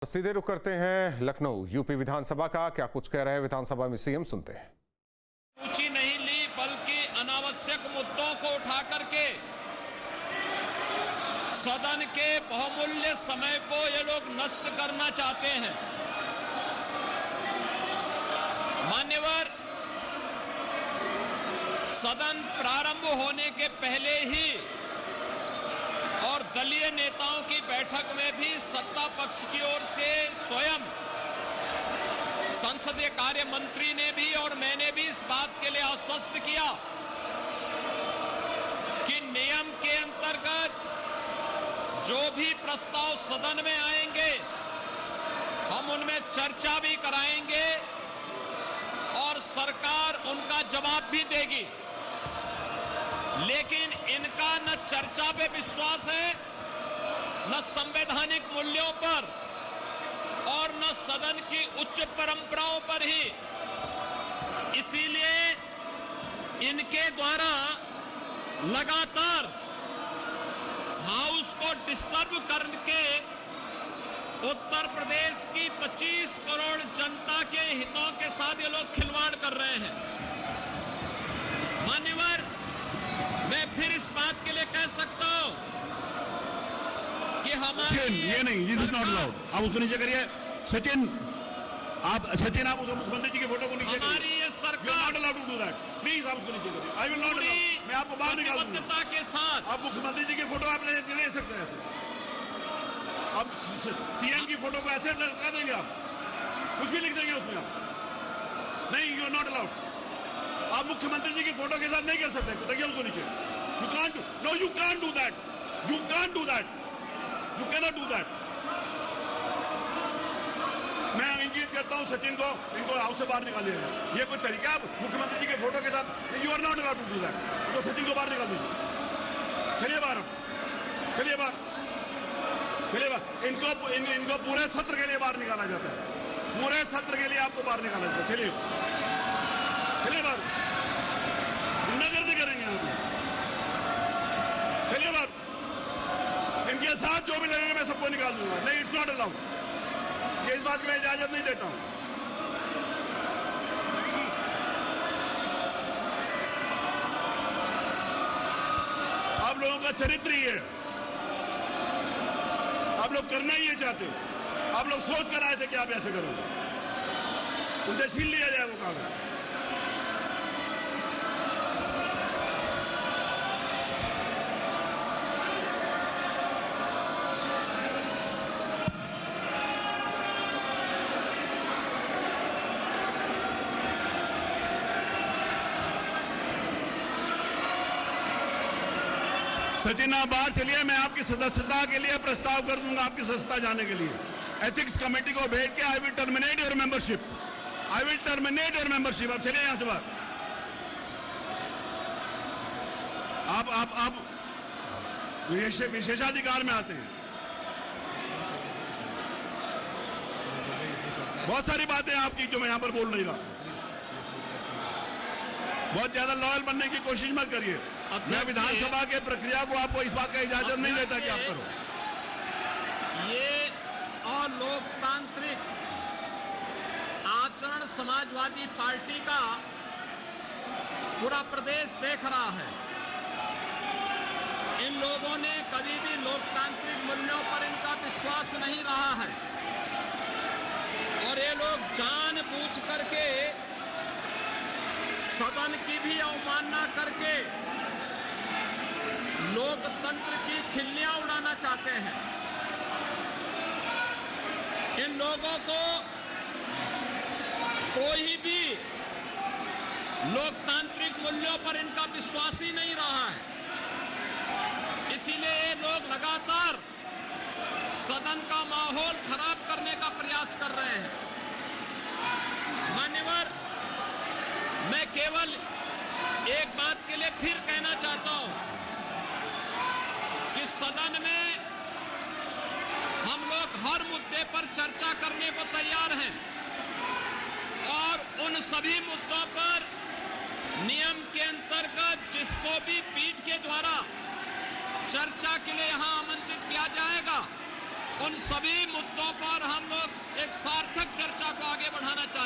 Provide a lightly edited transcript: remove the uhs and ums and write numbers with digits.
सीधे रुख करते हैं लखनऊ यूपी विधानसभा का। क्या कुछ कह रहे हैं विधानसभा में सीएम, सुनते हैं। रुचि नहीं ली बल्कि अनावश्यक मुद्दों को उठा करके सदन के बहुमूल्य समय को ये लोग नष्ट करना चाहते हैं। मान्यवर, सदन प्रारंभ होने के पहले ही और दलीय नेताओं की बैठक में भी सत्ता पक्ष की ओर से स्वयं संसदीय कार्य मंत्री ने भी और मैंने भी इस बात के लिए आश्वस्त किया कि नियम के अंतर्गत जो भी प्रस्ताव सदन में आएंगे हम उनमें चर्चा भी कराएंगे और सरकार उनका जवाब भी देगी। लेकिन इनका न चर्चा पे विश्वास है, न संवैधानिक मूल्यों पर और न सदन की उच्च परंपराओं पर ही। इसीलिए इनके द्वारा लगातार हाउस को डिस्टर्ब करके उत्तर प्रदेश की 25 करोड़ जनता के हितों के साथ ये लोग खिलवाड़ कर रहे हैं। मान्यवर, मैं फिर इस बात के लिए कह सकता हूं कि हमारी ये नहीं, दिस इज नॉट अलाउड। आप उसको नीचे करिए। सचिन आप उस मुख्यमंत्री जी की फोटो को नीचे करिए। हमारी ये सरकार not allowed to do that. Please आप उसको नीचे करिए। I will not allow. मैं आपको बाहर निकाल दूंगा। प्रतिबद्धता के साथ आप मुख्यमंत्री जी की फोटो आप ले सकते हैं ऐसे। अब सीएम की फोटो को ऐसे लटका देंगे, आप कुछ भी लिख देंगे उसमें। आप नहीं, यू आर नॉट अलाउड। आप मुख्यमंत्री जी की फोटो के साथ नहीं कर सकते। रखिए उसको नीचे। You can't do, no you can't do that. You can't do that. You cannot do that. मैं इंगित करता हूं सचिन को, इनको हाउस से बाहर निकालिएगा। ये कोई तरीका आप मुख्यमंत्री जी के फोटो के साथ? You are not allowed to do that. तो सचिन को बाहर निकाल दीजिए। चलिए बाहर, चलिए बाहर, चलिए बाहर। इनको पूरे सत्र के लिए बाहर निकाला जाता है। पूरे सत्र के लिए आपको बाहर निकाला जाता है। चलिए चलिए बाहर। गुंडागर्दी करेंगे आप। चलिए बाहर। इनके साथ जो भी लगेगा मैं सबको निकाल दूंगा। नहीं, इट्स नॉट अलाउड। ये इस बात की मैं इजाजत नहीं देता हूं। आप लोगों का चरित्र ही है। आप लोग करना ही ये चाहते हो। आप लोग सोच कर आए थे कि आप ऐसे करोगे। उनसे छीन लिया जाए वो कागज। सचिन आप बाहर चलिए। मैं आपकी सदस्यता के लिए प्रस्ताव कर दूंगा, आपकी सदस्यता जाने के लिए। एथिक्स कमेटी को भेज के I will terminate your membership. I will terminate your membership. आप चलिए यहां से बाहर। आप विशेषाधिकार में आते हैं। बहुत सारी बातें आपकी जो मैं यहां पर बोल नहीं रहा। बहुत ज्यादा लॉयल बनने की कोशिश मत करिए। मैं विधानसभा के प्रक्रिया को आपको इस बात का इजाजत नहीं देता कि आप करो। ये अलोकतांत्रिक आचरण समाजवादी पार्टी का पूरा प्रदेश देख रहा है। इन लोगों ने कभी भी लोकतांत्रिक मूल्यों पर इनका विश्वास नहीं रहा है और ये लोग जानबूझ करके सदन की भी अवमानना करके लोकतंत्र की खिल्लियां उड़ाना चाहते हैं। इन लोगों को कोई भी लोकतांत्रिक मूल्यों पर इनका विश्वास ही नहीं रहा है। इसीलिए ये लोग लगातार सदन का माहौल खराब करने का प्रयास कर रहे हैं। मान्यवर, मैं केवल एक बात के लिए फिर कहना चाहता हूं कि सदन में हम लोग हर मुद्दे पर चर्चा करने को तैयार हैं और उन सभी मुद्दों पर नियम के अंतर्गत जिसको भी पीठ के द्वारा चर्चा के लिए यहां आमंत्रित किया जाएगा उन सभी मुद्दों पर हम लोग एक सार्थक चर्चा को आगे बढ़ाना चाहते हैं।